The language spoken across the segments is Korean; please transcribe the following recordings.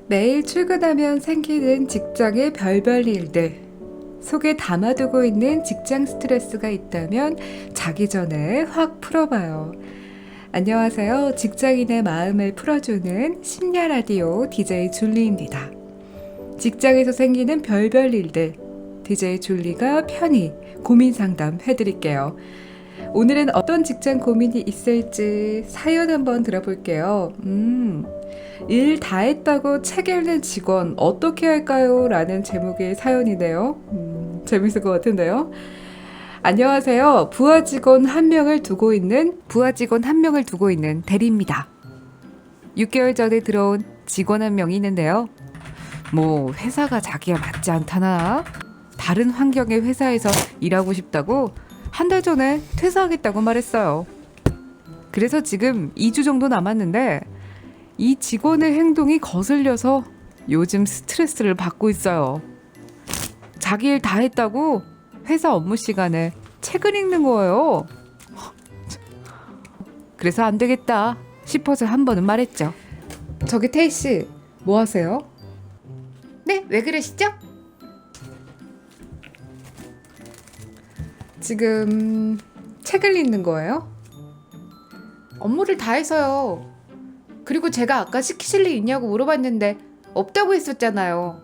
매일 출근하면 생기는 직장의 별별 일들. 속에 담아두고 있는 직장 스트레스가 있다면 자기 전에 확 풀어봐요. 안녕하세요. 직장인의 마음을 풀어주는 심야 라디오 DJ 줄리입니다. 직장에서 생기는 별별 일들. DJ 줄리가 편히 고민 상담 해드릴게요. 오늘은 어떤 직장 고민이 있을지 사연 한번 들어볼게요. 일 다 했다고 책 읽는 직원 어떻게 할까요? 라는 제목의 사연이네요. 재밌을 것 같은데요. 안녕하세요. 부하 직원 한 명을 두고 있는 대리입니다. 6개월 전에 들어온 직원 한 명이 있는데요. 뭐 회사가 자기와 맞지 않다나 다른 환경의 회사에서 일하고 싶다고 한 달 전에 퇴사하겠다고 말했어요. 그래서 지금 2주 정도 남았는데 이 직원의 행동이 거슬려서 요즘 스트레스를 받고 있어요. 자기 일 다 했다고 회사 업무 시간에 책을 읽는 거예요. 그래서 안 되겠다 싶어서 한 번은 말했죠. 저기 태희 씨, 뭐 하세요? 네, 왜 그러시죠? 지금 책을 읽는 거예요? 업무를 다 해서요. 그리고 제가 아까 시키실 일 있냐고 물어봤는데 없다고 했었잖아요.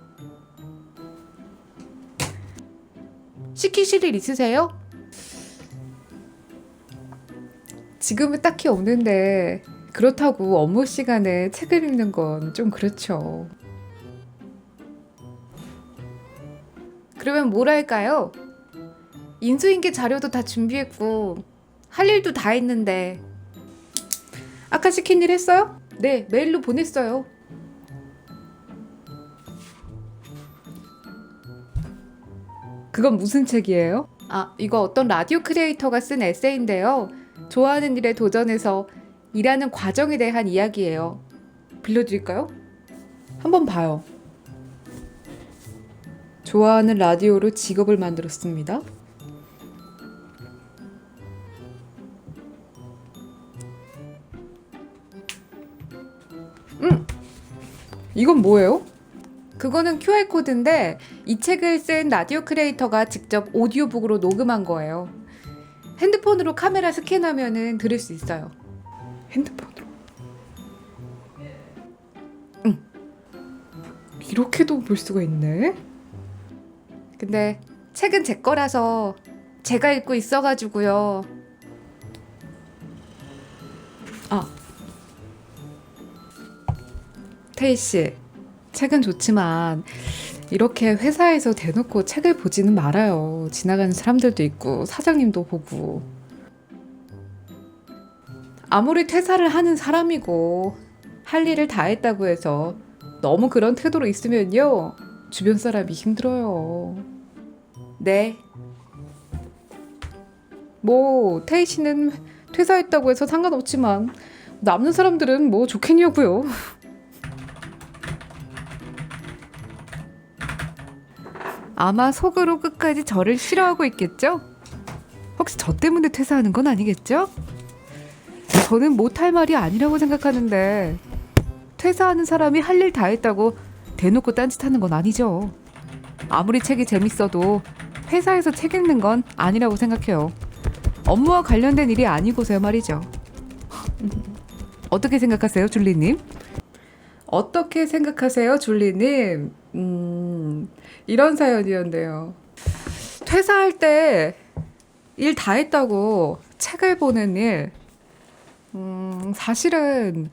시키실 일 있으세요? 지금은 딱히 없는데 그렇다고 업무 시간에 책을 읽는 건 좀 그렇죠. 그러면 뭘 할까요? 인수인계 자료도 다 준비했고 할 일도 다 했는데. 아까 시킨 일 했어요? 네, 메일로 보냈어요. 그건 무슨 책이에요? 이거 어떤 라디오 크리에이터가 쓴 에세이인데요. 좋아하는 일에 도전해서 일하는 과정에 대한 이야기예요. 빌려드릴까요? 한번 봐요. 좋아하는 라디오로 직업을 만들었습니다. 이건 뭐예요? 그거는 QR코드인데 이 책을 쓴 라디오 크리에이터가 직접 오디오북으로 녹음한 거예요. 핸드폰으로 카메라 스캔하면은 들을 수 있어요. 핸드폰으로? 이렇게도 볼 수가 있네. 근데 책은 제 거라서 제가 읽고 있어가지고요. 태희 씨, 책은 좋지만 이렇게 회사에서 대놓고 책을 보지는 말아요. 지나가는 사람들도 있고 사장님도 보고. 아무리 퇴사를 하는 사람이고 할 일을 다 했다고 해서 너무 그런 태도로 있으면요, 주변 사람이 힘들어요. 네. 뭐 태희 씨는 퇴사했다고 해서 상관없지만 남는 사람들은 뭐 좋겠냐고요. 아마 속으로 끝까지 저를 싫어하고 있겠죠? 혹시 저 때문에 퇴사하는 건 아니겠죠? 저는 못할 말이 아니라고 생각하는데 퇴사하는 사람이 할 일 다 했다고 대놓고 딴짓하는 건 아니죠. 아무리 책이 재밌어도 회사에서 책 읽는 건 아니라고 생각해요. 업무와 관련된 일이 아니고서야 말이죠. 어떻게 생각하세요, 줄리님? 어떻게 생각하세요, 줄리님? 이런 사연이었네요. 퇴사할 때 일 다 했다고 책을 보는 일, 사실은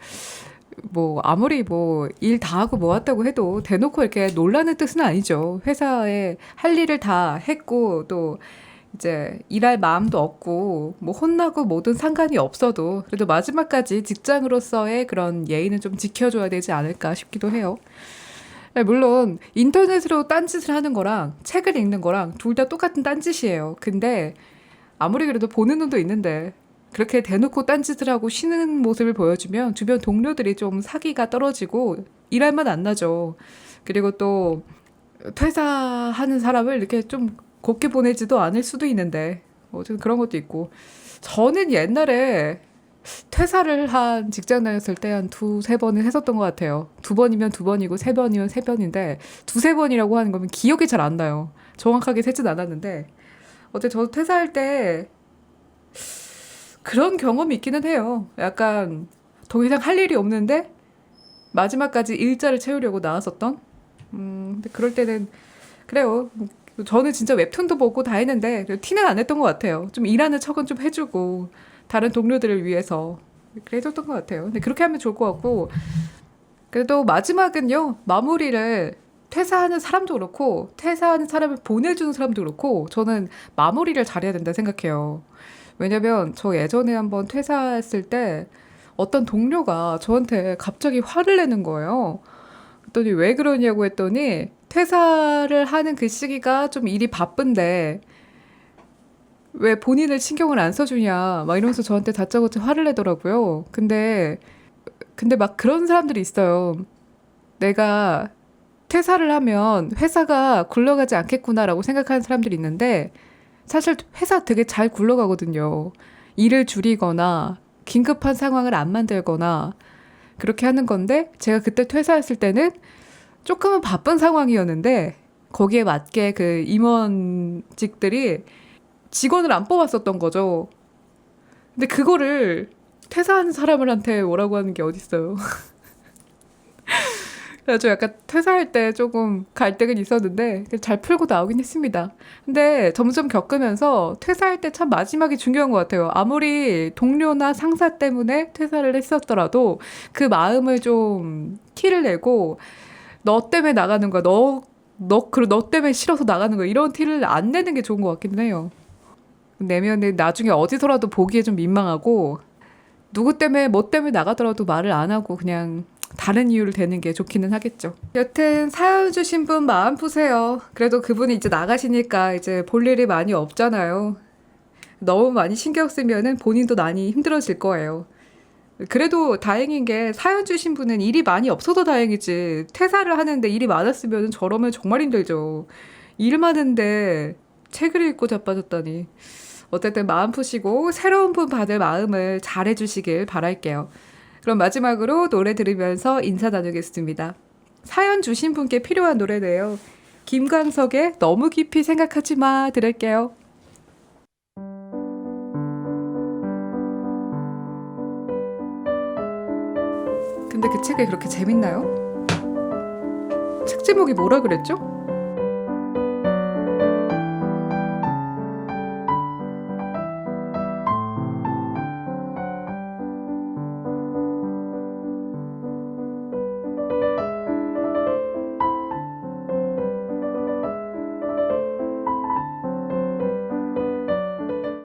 뭐 아무리 뭐 일 다 하고 모았다고 해도 대놓고 이렇게 놀라는 뜻은 아니죠. 회사에 할 일을 다 했고 또 이제 일할 마음도 없고 뭐 혼나고 뭐든 상관이 없어도 그래도 마지막까지 직장으로서의 그런 예의는 좀 지켜줘야 되지 않을까 싶기도 해요. 물론 인터넷으로 딴짓을 하는 거랑 책을 읽는 거랑 둘 다 똑같은 딴짓이에요. 근데 아무리 그래도 보는 눈도 있는데 그렇게 대놓고 딴짓을 하고 쉬는 모습을 보여주면 주변 동료들이 좀 사기가 떨어지고 일할 맛 안 나죠. 그리고 또 퇴사하는 사람을 이렇게 좀 곱게 보내지도 않을 수도 있는데 어쨌든 그런 것도 있고. 저는 옛날에 퇴사를 한 직장 다녔을 때 한 두세 번은 했었던 것 같아요. 두 번이면 두 번이고 세 번이면 세 번인데 두세 번이라고 하는 거면 기억이 잘 안 나요. 정확하게 세진 않았는데 어제 저도 퇴사할 때 그런 경험이 있기는 해요. 약간 더 이상 할 일이 없는데 마지막까지 일자를 채우려고 나왔었던. 근데 그럴 때는 그래요. 저는 진짜 웹툰도 보고 다 했는데 티는 안 냈던 것 같아요. 좀 일하는 척은 좀 해주고 다른 동료들을 위해서 그래줬던 것 같아요. 근데 그렇게 하면 좋을 것 같고 그래도 마지막은요 마무리를 퇴사하는 사람도 그렇고 퇴사하는 사람을 보내주는 사람도 그렇고 저는 마무리를 잘해야 된다 생각해요. 왜냐면 저 예전에 한번 퇴사했을 때 어떤 동료가 저한테 갑자기 화를 내는 거예요. 그랬더니 왜 그러냐고 했더니 퇴사를 하는 그 시기가 좀 일이 바쁜데 왜 본인을 신경을 안 써주냐 막 이러면서 저한테 다짜고짜 화를 내더라고요. 근데 막 그런 사람들이 있어요. 내가 퇴사를 하면 회사가 굴러가지 않겠구나라고 생각하는 사람들이 있는데 사실 회사 되게 잘 굴러가거든요. 일을 줄이거나 긴급한 상황을 안 만들거나 그렇게 하는 건데 제가 그때 퇴사했을 때는 조금은 바쁜 상황이었는데 거기에 맞게 그 임원직들이 직원을 안 뽑았었던 거죠. 근데 그거를 퇴사한 사람들한테 뭐라고 하는 게 어딨어요. 그래서 약간 퇴사할 때 조금 갈등은 있었는데 잘 풀고 나오긴 했습니다. 근데 점점 겪으면서 퇴사할 때 참 마지막이 중요한 것 같아요. 아무리 동료나 상사 때문에 퇴사를 했었더라도 그 마음을 좀 티를 내고 너 때문에 나가는 거야. 너 때문에 싫어서 나가는 거야. 이런 티를 안 내는 게 좋은 것 같기는 해요. 내면은 나중에 어디서라도 보기에 좀 민망하고 누구 때문에 뭐 때문에 나가더라도 말을 안 하고 그냥 다른 이유를 대는 게 좋기는 하겠죠. 여튼 사연 주신 분 마음 푸세요. 그래도 그분이 이제 나가시니까 이제 볼 일이 많이 없잖아요. 너무 많이 신경 쓰면은 본인도 많이 힘들어질 거예요. 그래도 다행인 게 사연 주신 분은 일이 많이 없어도 다행이지. 퇴사를 하는데 일이 많았으면 저러면 정말 힘들죠. 일 많은데 책을 읽고 자빠졌다니. 어쨌든 마음 푸시고 새로운 분 받을 마음을 잘 해주시길 바랄게요. 그럼 마지막으로 노래 들으면서 인사 나누겠습니다. 사연 주신 분께 필요한 노래네요. 김광석의 너무 깊이 생각하지 마 들을게요. 근데 그 책이 그렇게 재밌나요? 책 제목이 뭐라 그랬죠?